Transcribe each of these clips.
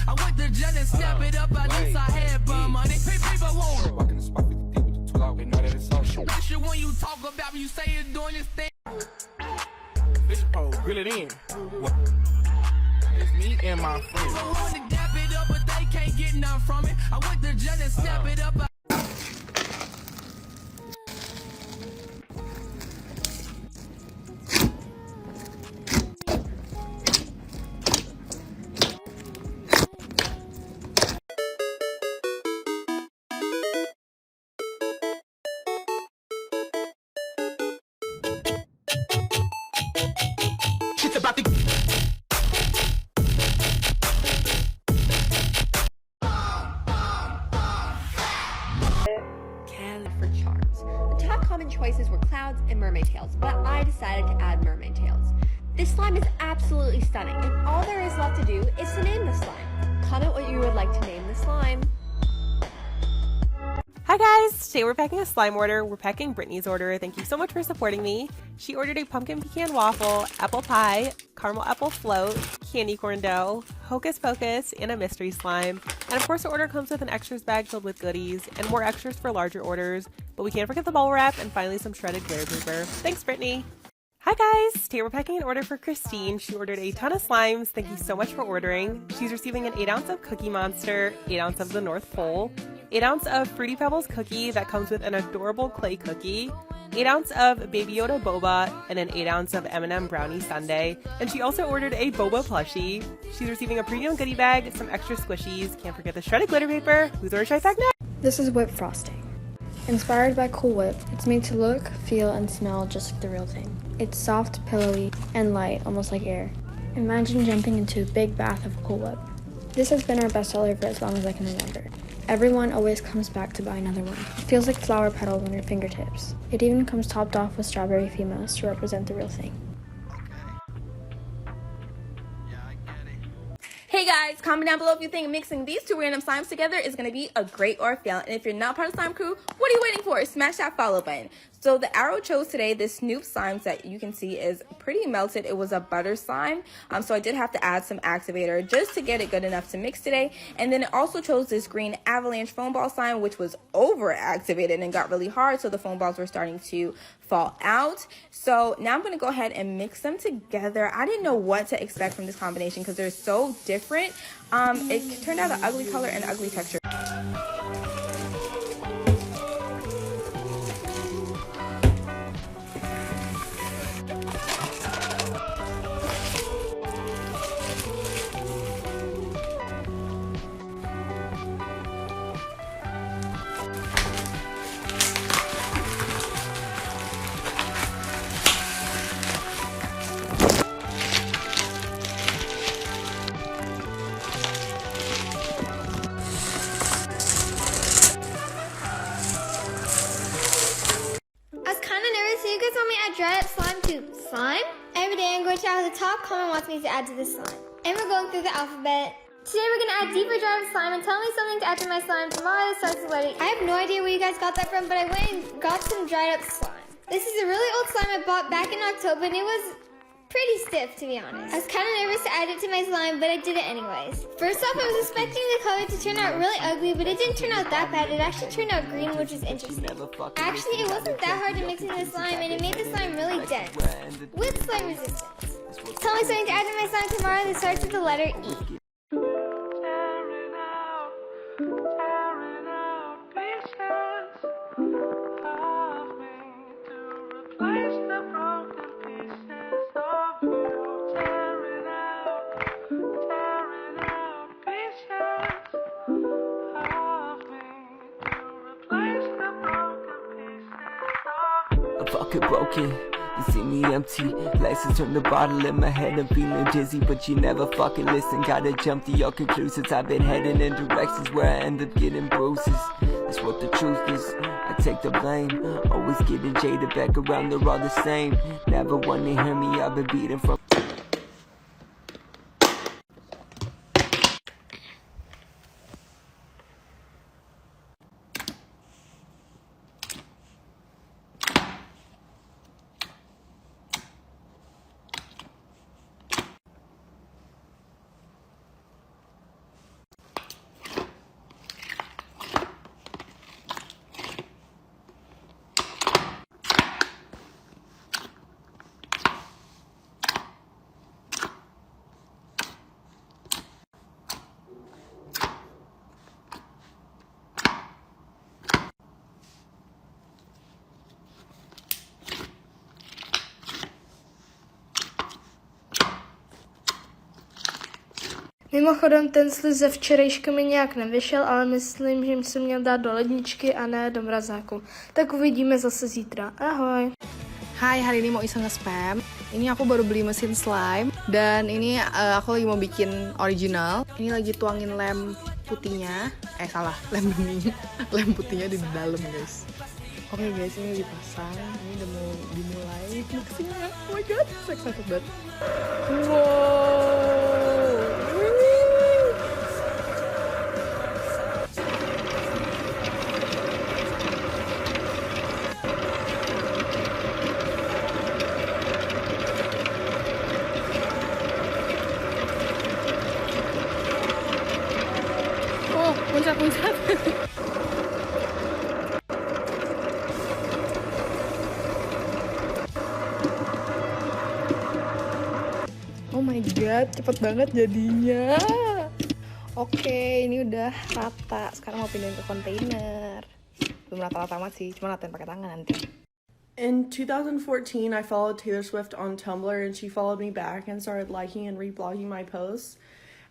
I went to jail and snap it up, at least I had bum money. People won't Walk in the spot 50 deep with the tool out, they know that it's social. that shit when you talk about me, you say you're doing this thing. Fish pole, grill it in. It's me and my friends. I want to dap it up, but they can't get none from it. I went to jail and snap it up. Shit's about to. For charts. The top common choices were clouds and mermaid tails, but I decided to add mermaid tails. This slime is absolutely stunning, and all there is left to do is to name the slime. Comment what you would like to name the slime. Hi guys! Today we're packing a slime order. We're packing Brittany's order. Thank you so much for supporting me. She ordered a pumpkin pecan waffle, apple pie, caramel apple float, candy corn dough, hocus pocus, and a mystery slime. And of course the order comes with an extras bag filled with goodies and more extras for larger orders. But we can't forget the bubble wrap and finally some shredded glitter paper. Thanks Brittany! Hi guys! Today we're packing an order for Christine. She ordered a ton of slimes. Thank you so much for ordering. She's receiving an 8 ounce of Cookie Monster, 8 ounce of the North Pole, 8 ounce of Fruity Pebbles cookie that comes with an adorable clay cookie, 8 ounce of Baby Yoda boba, and an 8 ounce of M&M brownie sundae. And she also ordered a boba plushie. She's receiving a premium goodie bag, some extra squishies. Can't forget the shredded glitter paper. Whose order should I pack next? This is whipped frosting. Inspired by Cool Whip, it's made to look, feel, and smell just like the real thing. It's soft, pillowy, and light, almost like air. Imagine jumping into a big bath of Cool Whip. This has been our bestseller for as long as I can remember. Everyone always comes back to buy another one. It feels like flower petals on your fingertips. It even comes topped off with strawberry females to represent the real thing. Hey guys, comment down below if you think mixing these two random slimes together is going to be a great or a fail. And if you're not part of the slime crew, what are you waiting for? Smash that follow button. So the arrow chose today this Snoop slime that you can see is pretty melted. It was a butter slime. So I did have to add some activator just to get it good enough to mix today. And then it also chose this green avalanche foam ball slime, which was over activated and got really hard. So the foam balls were starting to fall out. So now I'm going to go ahead and mix them together. I didn't know what to expect from this combination because they're so different. It turned out an ugly color and ugly texture. You guys want me to add dried up slime to slime? Every day I'm going to add the top comment wants me to add to this slime. And we're going through the alphabet. Today we're going to add deeper dried up slime and tell me something to add to my slime. Tomorrow it starts with letter E. I have no idea where you guys got that from, but I went and got some dried up slime. This is a really old slime I bought back in October and it was pretty stiff, to be honest. I was kind of nervous to add it to my slime, but I did it anyways. First off, I was expecting the color to turn out really ugly, but it didn't turn out that bad. It actually turned out green, which is interesting. Actually, it wasn't that hard to mix in the slime, and it made the slime really dense, with slight resistance. Tell me something to add to my slime tomorrow that starts with the letter E. Fucking broken, you see me empty. Glasses turn the bottle in my head, I'm feeling dizzy, but you never fucking listen. Gotta jump to your conclusions. I've been heading in directions where I end up getting bruises. That's what the truth is. I take the blame. Always getting jaded, back around, they're all the same. Never wanna hear me, I've been beating from Mimochodem, ten sliz ze včerejška mi nějak nevyšel, ale myslím, že jsem měl dát do ledničky a ne do mrazáku. Tak uvidíme zase zítra. Ahoj. Hai, hari ini mau iseng nge-spam. Ini aku baru beli mesin slime dan ini aku lagi mau bikin original. Ini lagi tuangin lem putihnya. Salah, lem bening. Lem putihnya di dalam, guys. Oke guys, ini dipasang. Ini udah mau dimulai mixingnya. Oh my god, so excited banget. Wow. Loncat-loncat. Oh my god, cepet banget jadinya. Oke, ini udah rata. Sekarang mau pindahin ke kontainer. Belum rata-rata amat sih, cuma ratain pakai tangan nanti. In 2014, I followed Taylor Swift on Tumblr and she followed me back and started liking and reblogging my posts.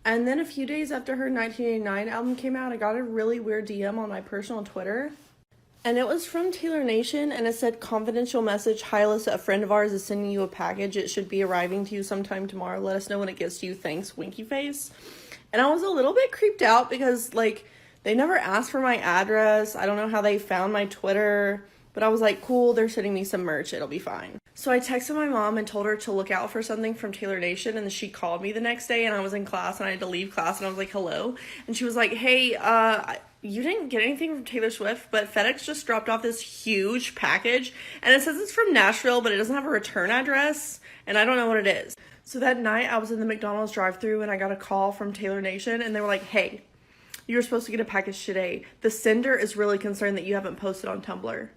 And then a few days after her 1989 album came out, I got a really weird DM on my personal Twitter. And it was from Taylor Nation, and it said, confidential message, hi Alyssa, a friend of ours is sending you a package. It should be arriving to you sometime tomorrow. Let us know when it gets to you. Thanks, winky face. And I was a little bit creeped out because, like, they never asked for my address. I don't know how they found my Twitter. But I was like, cool, they're sending me some merch, it'll be fine. So I texted my mom and told her to look out for something from Taylor Nation, and then she called me the next day, and I was in class, and I had to leave class, and I was like, hello? And she was like, hey, you didn't get anything from Taylor Swift, but FedEx just dropped off this huge package, and it says it's from Nashville, but it doesn't have a return address, and I don't know what it is. So that night, I was in the McDonald's drive-thru, and I got a call from Taylor Nation, and they were like, hey, you were supposed to get a package today. The sender is really concerned that you haven't posted on Tumblr.